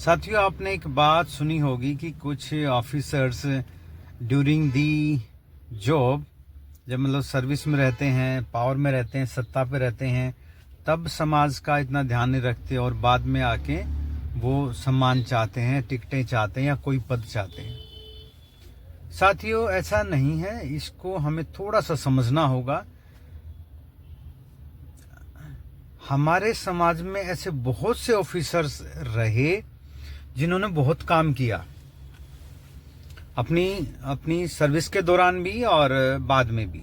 साथियों, आपने एक बात सुनी होगी कि कुछ ऑफिसर्स ड्यूरिंग दी जॉब, जब मतलब सर्विस में रहते हैं, पावर में रहते हैं, सत्ता पे रहते हैं, तब समाज का इतना ध्यान नहीं रखते और बाद में आके वो सम्मान चाहते हैं, टिकटें चाहते हैं या कोई पद चाहते हैं। साथियों, ऐसा नहीं है, इसको हमें थोड़ा सा समझना होगा। हमारे समाज में ऐसे बहुत से ऑफिसर्स रहे जिन्होंने बहुत काम किया, अपनी सर्विस के दौरान भी और बाद में भी।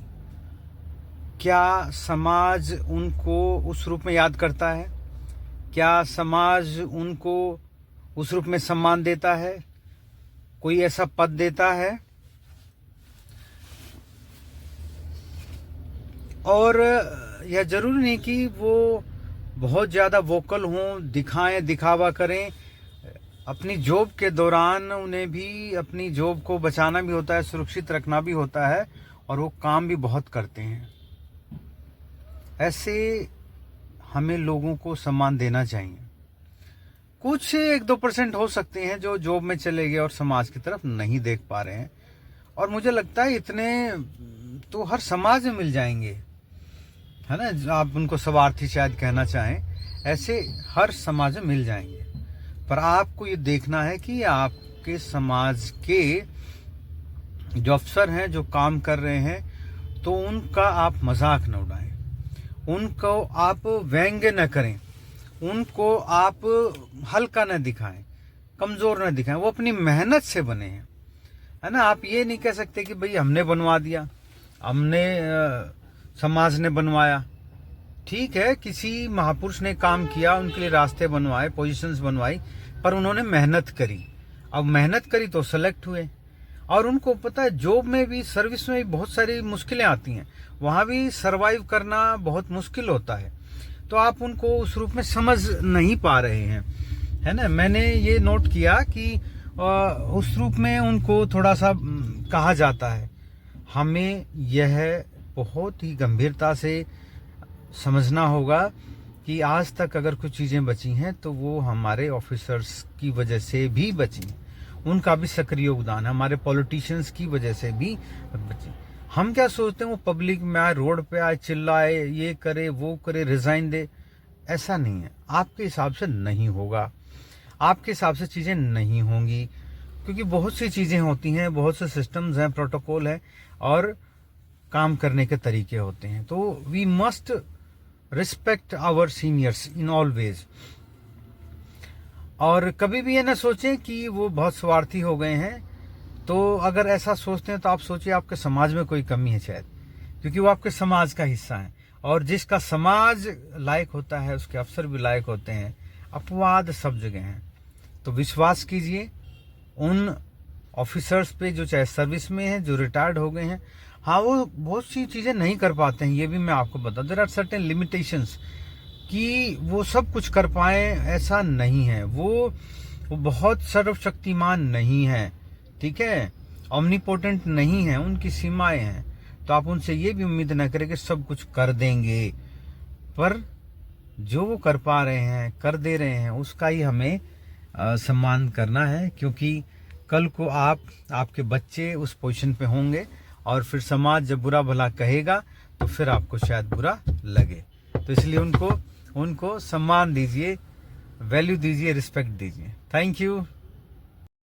क्या समाज उनको उस रूप में याद करता है? क्या समाज उनको उस रूप में सम्मान देता है? कोई ऐसा पद देता है? और यह जरूरी नहीं कि वो बहुत ज़्यादा वोकल हों, दिखाएं, दिखावा करें। अपनी जॉब के दौरान उन्हें भी अपनी जॉब को बचाना भी होता है, सुरक्षित रखना भी होता है, और वो काम भी बहुत करते हैं। ऐसे हमें लोगों को सम्मान देना चाहिए। कुछ 1-2% हो सकते हैं जो जॉब में चले गए और समाज की तरफ नहीं देख पा रहे हैं, और मुझे लगता है इतने तो हर समाज में मिल जाएंगे, है ना। आप उनको स्वार्थी शायद कहना चाहें, ऐसे हर समाज में मिल जाएंगे। पर आपको ये देखना है कि आपके समाज के जो अफसर हैं, जो काम कर रहे हैं, तो उनका आप मजाक न उड़ाएं, उनको आप व्यंग्य न करें, उनको आप हल्का न दिखाएं, कमजोर न दिखाएं। वो अपनी मेहनत से बने हैं, है ना। आप ये नहीं कह सकते कि भाई हमने बनवा दिया, हमने समाज ने बनवाया। ठीक है, किसी महापुरुष ने काम किया, उनके लिए रास्ते बनवाए, पोजीशंस बनवाई, पर उन्होंने मेहनत करी। अब मेहनत करी तो सेलेक्ट हुए, और उनको पता है जॉब में भी, सर्विस में भी बहुत सारी मुश्किलें आती हैं, वहां भी सरवाइव करना बहुत मुश्किल होता है। तो आप उनको उस रूप में समझ नहीं पा रहे हैं, है ना। मैंने ये नोट किया कि उस रूप में उनको थोड़ा सा कहा जाता है। हमें यह बहुत ही गंभीरता से समझना होगा कि आज तक अगर कुछ चीजें बची हैं तो वो हमारे ऑफिसर्स की वजह से भी बची हैं, उनका भी सक्रिय योगदान है, हमारे पॉलिटिशियंस की वजह से भी बची। हम क्या सोचते हैं, वो पब्लिक में आए, रोड पे आए, चिल्लाए, ये करे, वो करे, रिजाइन दे। ऐसा नहीं है, आपके हिसाब से नहीं होगा, आपके हिसाब से चीजें नहीं होंगी, क्योंकि बहुत सी चीजें होती हैं, बहुत से सिस्टम्स हैं, प्रोटोकॉल है, और काम करने के तरीके होते हैं। तो we must respect our seniors in all ways. और कभी भी ये ना सोचें कि वो बहुत स्वार्थी हो गए हैं। तो अगर ऐसा सोचते हैं तो आप सोचिए आपके समाज में कोई कमी है शायद, क्योंकि वो आपके समाज का हिस्सा है, और जिसका समाज लायक होता है उसके अफसर भी लायक होते हैं। अपवाद सब जगह हैं। तो विश्वास कीजिए उन ऑफिसर्स पे जो चाहे सर्विस में हैं, जो रिटायर्ड हो गए हैं। हाँ, वो बहुत सी चीजें नहीं कर पाते हैं, ये भी मैं आपको बता दूं। देयर आर सर्टेन लिमिटेशंस कि वो सब कुछ कर पाए, ऐसा नहीं है। वो बहुत सर्वशक्तिमान नहीं है, ठीक है, ओमनीपोटेंट नहीं है, उनकी सीमाएं हैं। तो आप उनसे ये भी उम्मीद न करें कि सब कुछ कर देंगे, पर जो वो कर पा रहे हैं, कर दे रहे हैं, उसका ही हमें सम्मान करना है। क्योंकि कल को आपके बच्चे उस पोजीशन पे होंगे, और फिर समाज जब बुरा भला कहेगा तो फिर आपको शायद बुरा लगे। तो इसलिए उनको सम्मान दीजिए, वैल्यू दीजिए, रिस्पेक्ट दीजिए। Thank you.